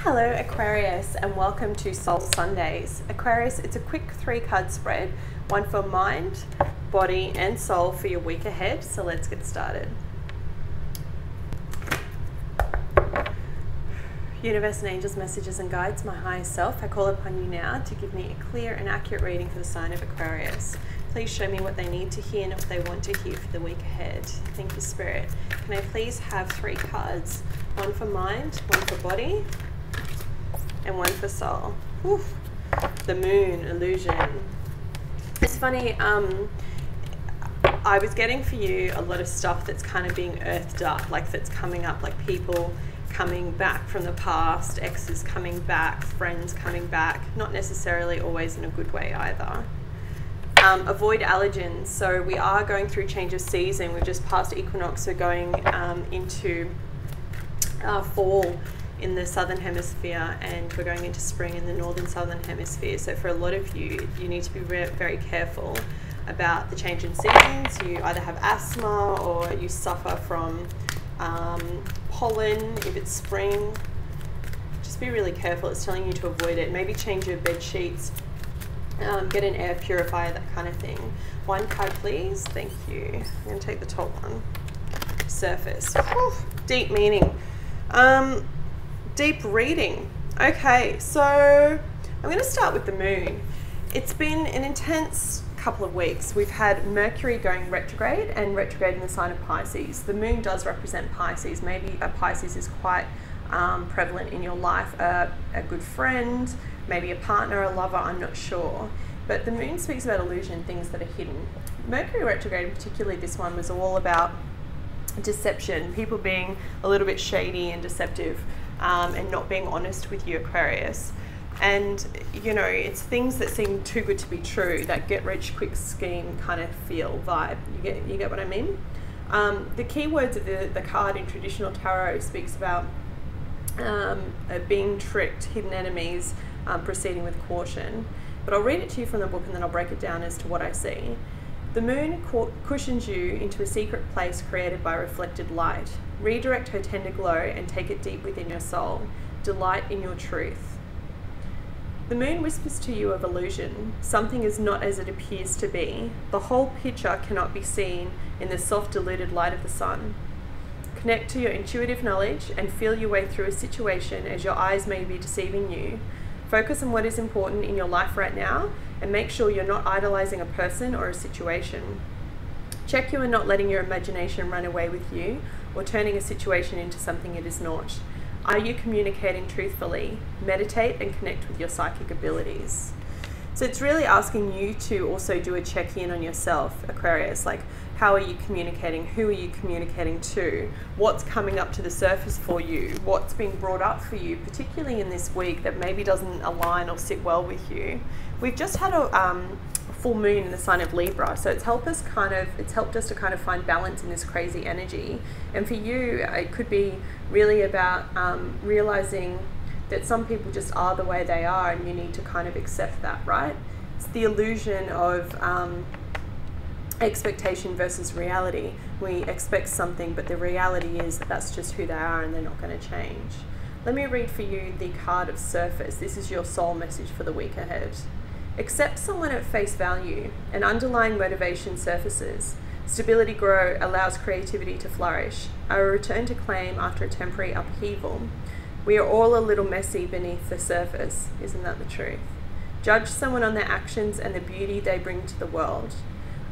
Hello Aquarius, and welcome to Soul Sundays. Aquarius, it's a quick 3-card spread, one for mind, body and soul for your week ahead. So let's get started. Universe and angels, messages and guides, my higher self, I call upon you now to give me a clear and accurate reading for the sign of Aquarius. Please show me what they need to hear and what they want to hear for the week ahead. Thank you, Spirit. Can I please have 3 cards? One for mind, one for body, and one for soul. Whew. The moon, illusion. It's funny, I was getting for you a lot of stuff that's kind of being earthed up, like that's coming up, like people coming back from the past, exes coming back, friends coming back, not necessarily always in a good way either. Avoid allergens. So we are going through change of season. We've just passed equinox, so going into fall in the southern hemisphere, and we're going into spring in the northern southern hemisphere. So for a lot of you, you need to be very careful about the change in seasons. You either have asthma or you suffer from pollen if it's spring. Just be really careful. It's telling you to avoid it. Maybe change your bed sheets, get an air purifier, that kind of thing. 1 card please. Thank you. I'm going to take the top one. Surface. Whew. Deep meaning. Deep reading. Okay, so I'm going to start with the moon. It's been an intense couple of weeks. We've had Mercury going retrograde and retrograde in the sign of Pisces. The moon does represent Pisces. Maybe a Pisces is quite prevalent in your life, a good friend, maybe a partner, a lover, I'm not sure. But the moon speaks about illusion, things that are hidden. Mercury retrograde, and particularly this one, was all about deception, people being a little bit shady and deceptive, and not being honest with you, Aquarius. And you know, it's things that seem too good to be true, that get rich quick scheme kind of feel vibe. You get what I mean? The key words of the card in traditional tarot speaks about being tricked, hidden enemies, proceeding with caution. But I'll read it to you from the book and then I'll break it down as to what I see. The moon cushions you into a secret place created by reflected light. Redirect her tender glow and take it deep within your soul. Delight in your truth. The moon whispers to you of illusion. Something is not as it appears to be. The whole picture cannot be seen in the soft diluted light of the sun. Connect to your intuitive knowledge and feel your way through a situation as your eyes may be deceiving you. Focus on what is important in your life right now and make sure you're not idolizing a person or a situation. Check you are not letting your imagination run away with you or turning a situation into something it is not. Are you communicating truthfully? Meditate and connect with your psychic abilities. So it's really asking you to also do a check-in on yourself, Aquarius. Like, how are you communicating? Who are you communicating to? What's coming up to the surface for you? What's being brought up for you, particularly in this week that maybe doesn't align or sit well with you? We've just had a full moon in the sign of Libra, so it's helped us to kind of find balance in this crazy energy. And for you, it could be really about realizing that some people just are the way they are and you need to kind of accept that, right? It's the illusion of expectation versus reality. We expect something, but the reality is that that's just who they are and they're not going to change. Let me read for you the card of surface. This is your soul message for the week ahead. Accept someone at face value. An underlying motivation surfaces. Stability allows creativity to flourish. A return to claim after a temporary upheaval. We are all a little messy beneath the surface. Isn't that the truth? Judge someone on their actions and the beauty they bring to the world.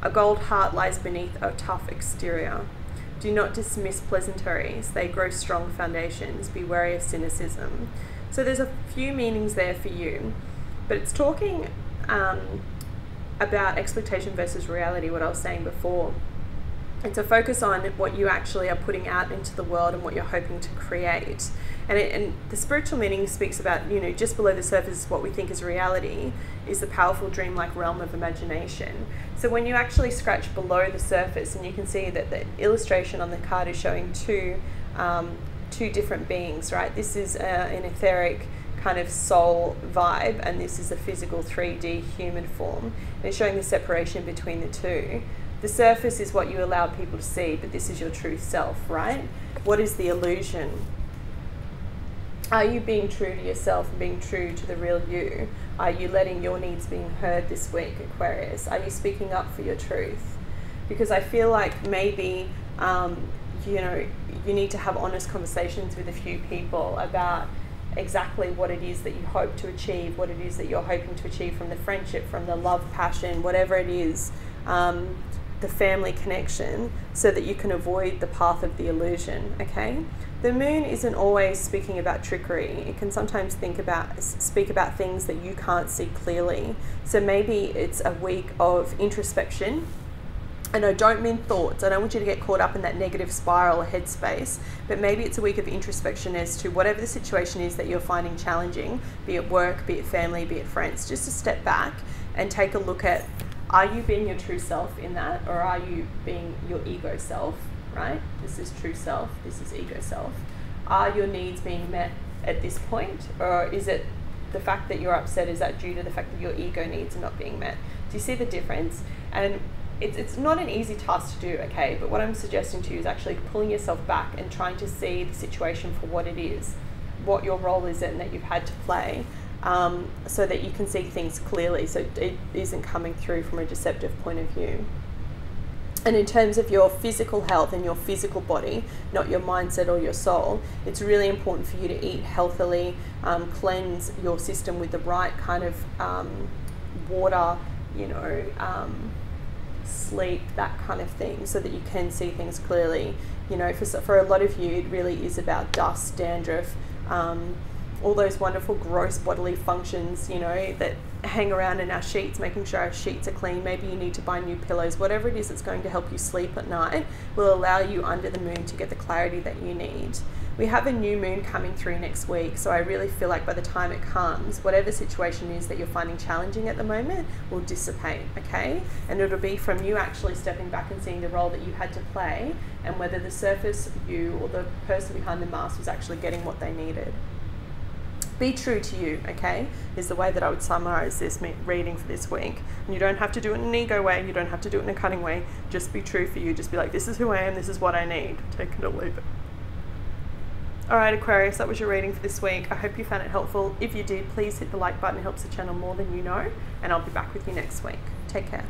A gold heart lies beneath a tough exterior. Do not dismiss pleasantries. They grow strong foundations. Be wary of cynicism. So there's a few meanings there for you, but it's talking about expectation versus reality, what I was saying before. It's a focus on what you actually are putting out into the world and what you're hoping to create. And the spiritual meaning speaks about, you know, just below the surface, what we think is reality is the powerful dreamlike realm of imagination. So when you actually scratch below the surface, and you can see that the illustration on the card is showing two different beings, right? This is an etheric kind of soul vibe, and this is a physical 3D human form. And it's showing the separation between the two. The surface is what you allow people to see, but this is your true self, right? What is the illusion? Are you being true to yourself and being true to the real you? Are you letting your needs being heard this week, Aquarius? Are you speaking up for your truth? Because I feel like maybe, you know, you need to have honest conversations with a few people about exactly what it is that you hope to achieve, what it is that you're hoping to achieve from the friendship, from the love, passion, whatever it is, the family connection, so that you can avoid the path of the illusion, okay? The moon isn't always speaking about trickery. It can sometimes speak about things that you can't see clearly. So maybe it's a week of introspection. And I don't mean thoughts. I don't want you to get caught up in that negative spiral or headspace, but maybe it's a week of introspection as to whatever the situation is that you're finding challenging, be it work, be it family, be it friends, just to step back and take a look at, are you being your true self in that, or are you being your ego self, right? This is true self, this is ego self. Are your needs being met at this point, or is it the fact that you're upset, is that due to the fact that your ego needs are not being met? Do you see the difference? And it's not an easy task to do, okay, but what I'm suggesting to you is actually pulling yourself back and trying to see the situation for what it is, what your role is in that you've had to play, so that you can see things clearly, so it isn't coming through from a deceptive point of view. And in terms of your physical health and your physical body, not your mindset or your soul, it's really important for you to eat healthily, cleanse your system with the right kind of water, you know, sleep, that kind of thing, so that you can see things clearly. You know, for a lot of you, it really is about dust, dandruff, all those wonderful gross bodily functions, you know, that hang around in our sheets, making sure our sheets are clean. Maybe you need to buy new pillows. Whatever it is that's going to help you sleep at night will allow you under the moon to get the clarity that you need. We have a new moon coming through next week, so I really feel like by the time it comes, whatever situation is that you're finding challenging at the moment will dissipate, okay? And it'll be from you actually stepping back and seeing the role that you had to play, and whether the surface you or the person behind the mask was actually getting what they needed. Be true to you, okay, is the way that I would summarize this reading for this week. And you don't have to do it in an ego way, you don't have to do it in a cutting way, just be true for you. Just be like, this is who I am, this is what I need. Take it or leave it. Alright, Aquarius, that was your reading for this week. I hope you found it helpful. If you did, please hit the like button, it helps the channel more than you know, and I'll be back with you next week. Take care.